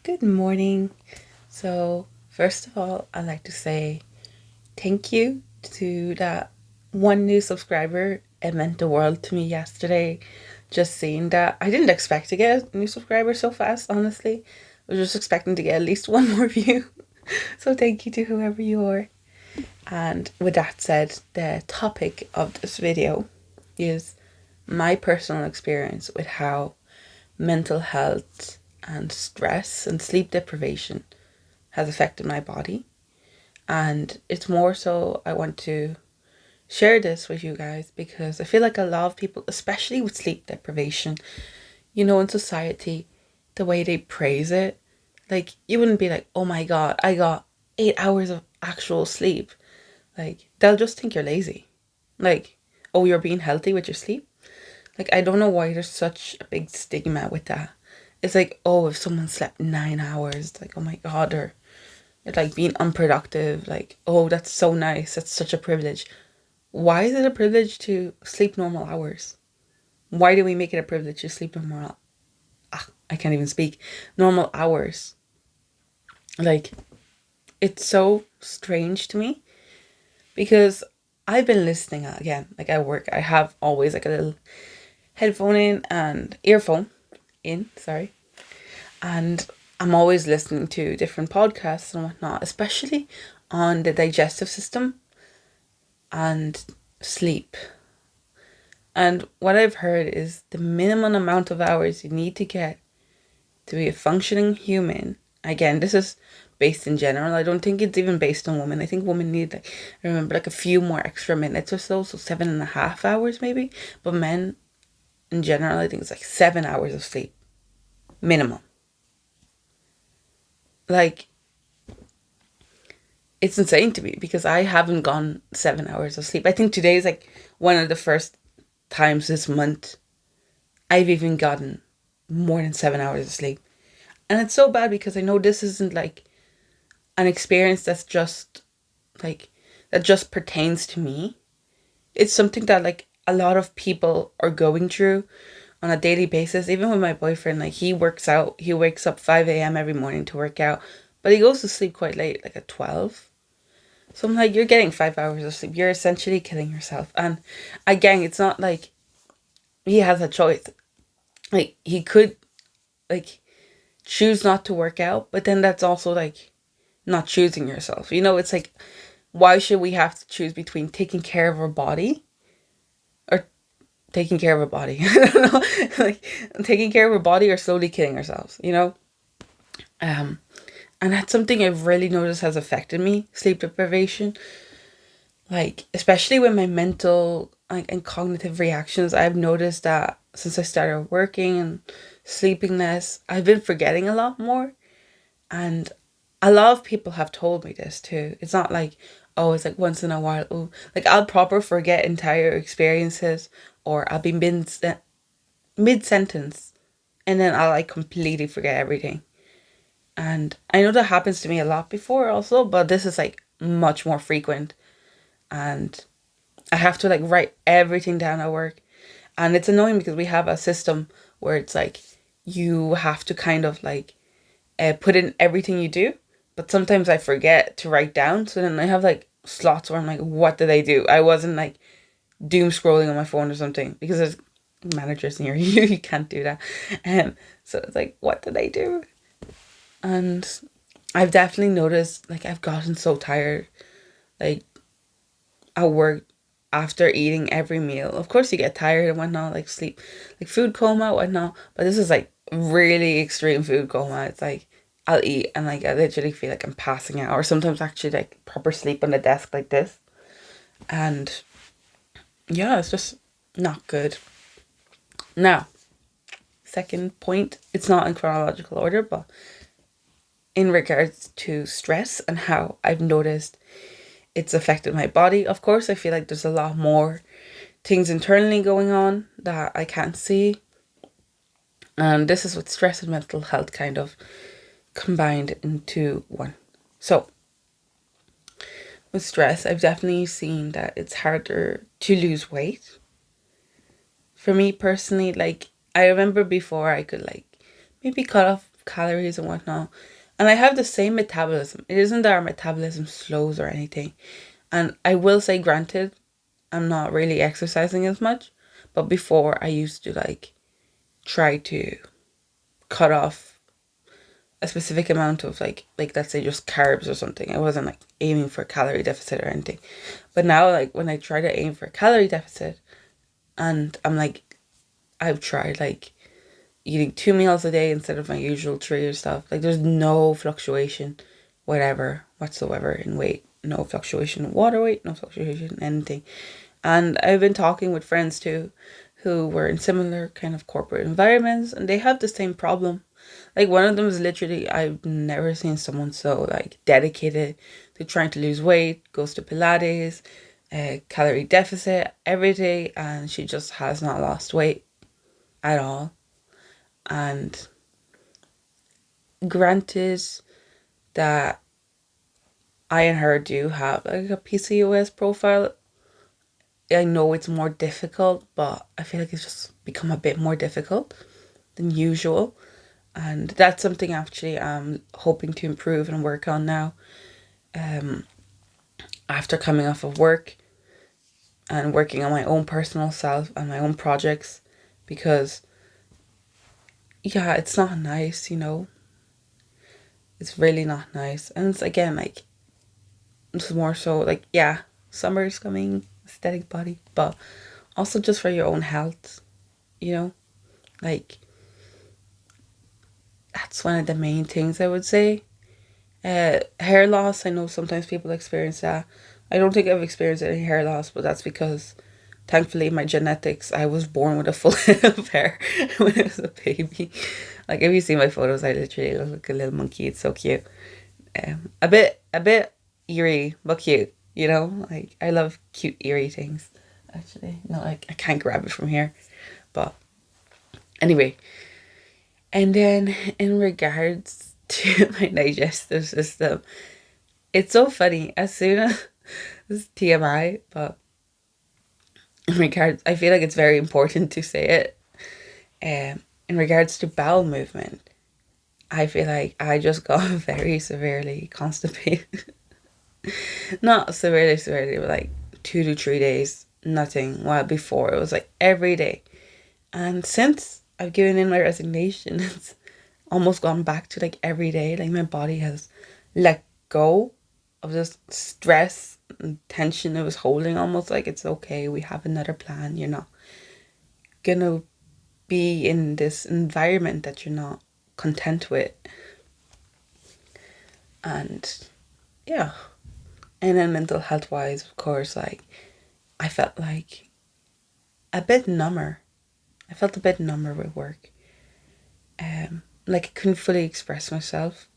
Good morning. So, first of all, I'd like to say thank you to that one new subscriber. It meant the world to me yesterday. Just seeing that. I didn't expect to get a new subscriber so fast, honestly. I was just expecting to get at least one more view. So, thank you to whoever you are. And with that said, the topic of this video is my personal experience with how mental health and stress and sleep deprivation has affected my body. And it's more so I want to share this with you guys because I feel like a lot of people, especially with sleep deprivation, in society, the way they praise it, like you wouldn't be like, oh my God, I got 8 hours of actual sleep. Like they'll just think you're lazy. Like, oh, you're being healthy with your sleep. Like, I don't know why there's such a big stigma with that. It's like, oh, if someone slept 9 hours, it's like, oh my God, or it's like being unproductive. Like, oh, that's so nice. That's such a privilege. Why is it a privilege to sleep normal hours? Why do we make it a privilege to sleep normal? I can't even speak. Normal hours. Like, it's so strange to me because I've been listening again. Like, at work, I have always like a little headphone in and earphone in, sorry. And I'm always listening to different podcasts and whatnot, especially on the digestive system and sleep. And what I've heard is the minimum amount of hours you need to get to be a functioning human. Again, this is based in general. I don't think it's even based on women. I think women need, like, I remember, like a few more extra minutes or so 7.5 hours maybe. But men in general, I think it's like 7 hours of sleep minimum. Like, it's insane to me because I haven't gone 7 hours of sleep. I think today is like one of the first times this month I've even gotten more than 7 hours of sleep. And it's so bad because I know this isn't like an experience that's just like, that just pertains to me. It's something that like a lot of people are going through on a daily basis. Even with my boyfriend, like he works out, he wakes up 5 a.m. every morning to work out, but he goes to sleep quite late, like at 12. So I'm like, you're getting 5 hours of sleep. You're essentially killing yourself. And again, it's not like he has a choice. Like he could like choose not to work out, but then that's also like not choosing yourself. It's like, why should we have to choose between taking care of our body or taking care of our body? I don't know. Like taking care of our body or slowly killing ourselves. Um and that's something I've really noticed has affected me, sleep deprivation. Like, especially with my mental like and cognitive reactions, I've noticed that since I started working and sleeping less, I've been forgetting a lot more. And a lot of people have told me this too. It's not like, oh, it's like once in a while. Oh, like I'll proper forget entire experiences, or I'll be mid sentence, and then I'll like completely forget everything. And I know that happens to me a lot before also, but this is like much more frequent. And I have to like write everything down at work. And it's annoying because we have a system where it's like you have to kind of like put in everything you do. But sometimes I forget to write down. So then I have like slots where I'm like, what did I do? I wasn't like doom scrolling on my phone or something because there's managers near you. You can't do that. So it's like, what did I do? And I've definitely noticed like I've gotten so tired. Like at work after eating every meal. Of course, you get tired and whatnot, like sleep, like food coma, whatnot. But this is like really extreme food coma. It's like I'll eat and like I literally feel like I'm passing out, or sometimes actually like proper sleep on the desk like this. And yeah, it's just not good. Now, second point, it's not in chronological order, but in regards to stress and how I've noticed it's affected my body. Of course, I feel like there's a lot more things internally going on that I can't see. And this is what stress and mental health kind of combined into one. So, with stress, I've definitely seen that it's harder to lose weight. For me personally, like, I remember before I could, like, maybe cut off calories and whatnot. And I have the same metabolism. It isn't that our metabolism slows or anything. And I will say, granted, I'm not really exercising as much. But before, I used to like try to cut off a specific amount of like let's say just carbs or something. I wasn't like aiming for a calorie deficit or anything. But now, like when I try to aim for a calorie deficit, and I'm like, I've tried like eating 2 meals a day instead of my usual three or stuff. Like there's no fluctuation, whatever whatsoever in weight. No fluctuation in water weight. No fluctuation in anything. And I've been talking with friends too, who were in similar kind of corporate environments, and they have the same problem. Like one of them is literally, I've never seen someone so like dedicated to trying to lose weight, goes to Pilates, calorie deficit every day, and she just has not lost weight at all. And granted that I and her do have like a PCOS profile, I know it's more difficult, but I feel like it's just become a bit more difficult than usual. And that's something actually I'm hoping to improve and work on now. After coming off of work and working on my own personal self and my own projects, because yeah, it's not nice, It's really not nice. And it's again like it's more so like, yeah, summer's coming, aesthetic body, but also just for your own health, like that's one of the main things I would say. Hair loss, I know sometimes people experience that. I don't think I've experienced any hair loss, but that's because thankfully my genetics, I was born with a full head of hair when I was a baby. Like if you see my photos, I literally look like a little monkey. It's so cute. A bit eerie, but cute, like I love cute eerie things. Actually, no, like I can't grab it from here, but anyway. And then in regards to my digestive system, it's so funny. As soon as this is TMI, but in regards, I feel like it's very important to say it. In regards to bowel movement, I feel like I just got very severely constipated. Not severely, but like 2 to 3 days, nothing. While before it was like every day. And since I've given in my resignation, it's almost gone back to like every day. Like my body has let go of this stress and tension it was holding, almost like it's okay, we have another plan. You're not gonna be in this environment that you're not content with. And yeah. And then mental health wise, of course, like I felt like a bit number. I felt a bit number with work. Like I couldn't fully express myself.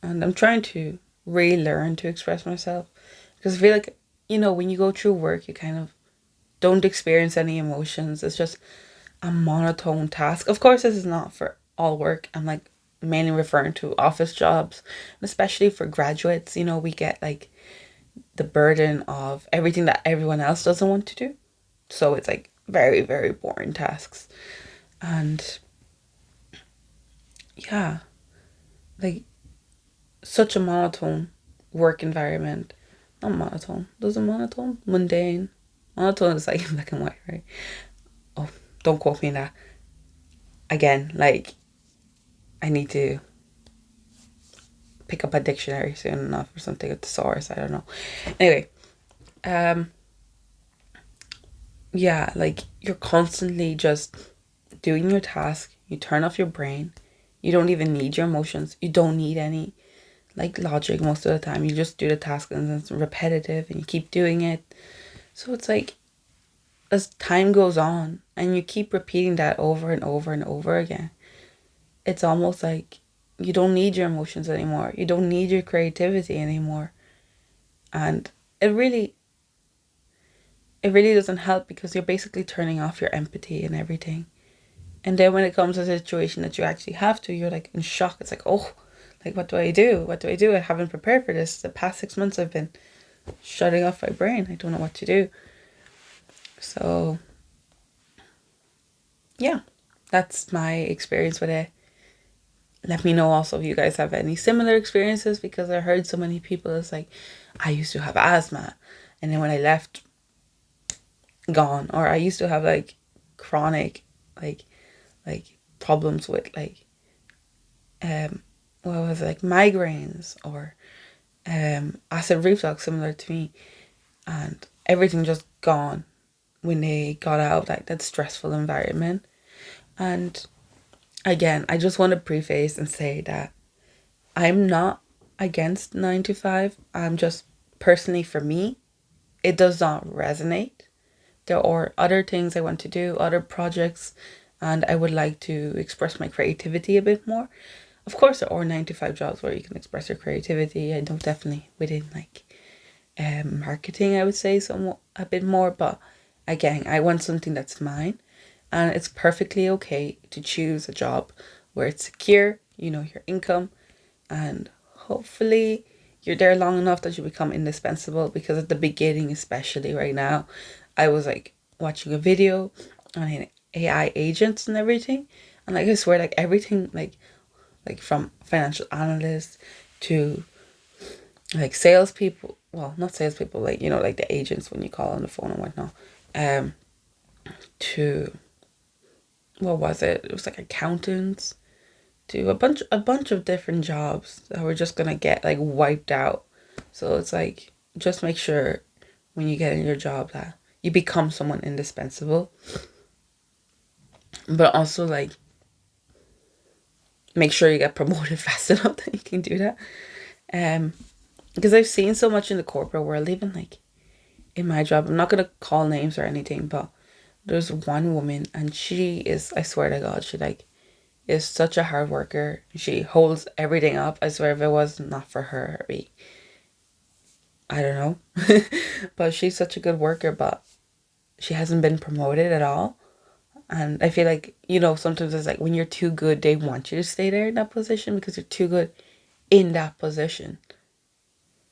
And I'm trying to relearn to express myself. Because I feel like, when you go through work, you kind of don't experience any emotions. It's just a monotone task. Of course, this is not for all work. I'm like mainly referring to office jobs. And especially for graduates, we get like the burden of everything that everyone else doesn't want to do. So it's like very, very boring tasks. And yeah, like such a monotone work environment. Not monotone. Does it monotone? Mundane. Monotone is like in black and white, right? Oh, don't quote me on that. Again, like I need to pick up a dictionary soon enough or something, a thesaurus, I don't know. Anyway, yeah, like you're constantly just doing your task. You turn off your brain. You don't even need your emotions. You don't need any like logic most of the time. You just do the task and it's repetitive and you keep doing it. So it's like as time goes on and you keep repeating that over and over and over again, it's almost like you don't need your emotions anymore. You don't need your creativity anymore. And it really doesn't help because you're basically turning off your empathy and everything. And then when it comes to a situation that you actually have to, you're like in shock. It's like, oh, like what do I do? What do I do? I haven't prepared for this. The past 6 months I've been shutting off my brain. I don't know what to do. So yeah, that's my experience with it. let me know also if you guys have any similar experiences, because I heard so many people, it's like, I used to have asthma, and then when I left, gone. Or I used to have like chronic, like problems with like what was it, like migraines, or acid reflux, similar to me, and everything just gone when they got out of like that stressful environment. And again, I just want to preface and say that I'm not against 9 to 5. I'm just, personally for me, it does not resonate. There are other things I want to do, other projects, and I would like to express my creativity a bit more. Of course, there are 9 to 5 jobs where you can express your creativity. I know definitely within like marketing, I would say somewhat a bit more, but again, I want something that's mine, and it's perfectly okay to choose a job where it's secure, you know, your income, and hopefully you're there long enough that you become indispensable. Because at the beginning, especially right now, I was like watching a video on AI agents and everything, and like I swear, like everything, like from financial analysts to like salespeople, well, not salespeople, like, you know, like the agents when you call on the phone and whatnot, um to, what was it, it was like accountants, to a bunch of different jobs that were just gonna get like wiped out. So it's like, just make sure when you get in your job that you become someone indispensable, but also like make sure you get promoted fast enough that you can do that. Because I've seen so much in the corporate world, even like in my job. I'm not gonna call names or anything, but there's one woman, and she is, I swear to God, she like is such a hard worker. She holds everything up. I swear, if it was not for her, I'd be, I don't know. But she's such a good worker, but she hasn't been promoted at all. And I feel like, you know, sometimes it's like when you're too good, they want you to stay there in that position because you're too good in that position.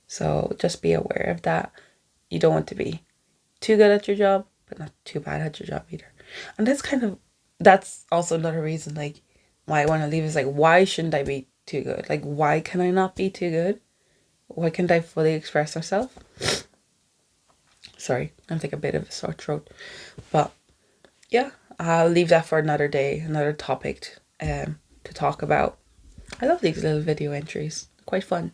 So just be aware of that. You don't want to be too good at your job, but not too bad at your job either. And that's also another reason, like, why I want to leave, is like, why shouldn't I be too good? Like, why can I not be too good? Why can't I fully express myself? Sorry, I'm like a bit of a sore throat. But yeah, I'll leave that for another day, another topic to talk about. I love these little video entries. Quite fun.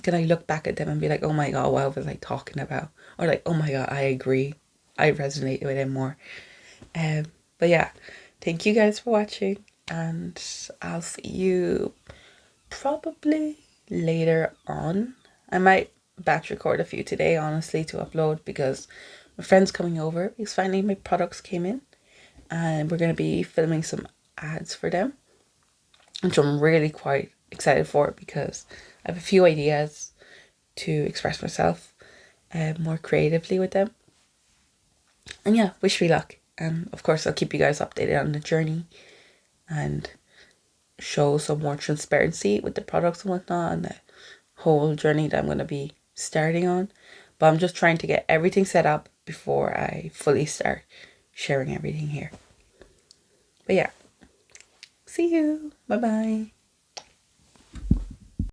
Can I look back at them and be like, oh my God, what was I talking about? Or like, oh my God, I agree. I resonate with it more. But yeah, thank you guys for watching, and I'll see you probably later on. I might batch record a few today, honestly, to upload, because my friend's coming over because finally my products came in, and we're going to be filming some ads for them, which I'm really quite excited for, because I have a few ideas to express myself more creatively with them. And yeah, wish me luck. And of course, I'll keep you guys updated on the journey and show some more transparency with the products and whatnot, and the whole journey that I'm going to be starting on. But I'm just trying to get everything set up before I fully start sharing everything here. But yeah, see you. Bye bye.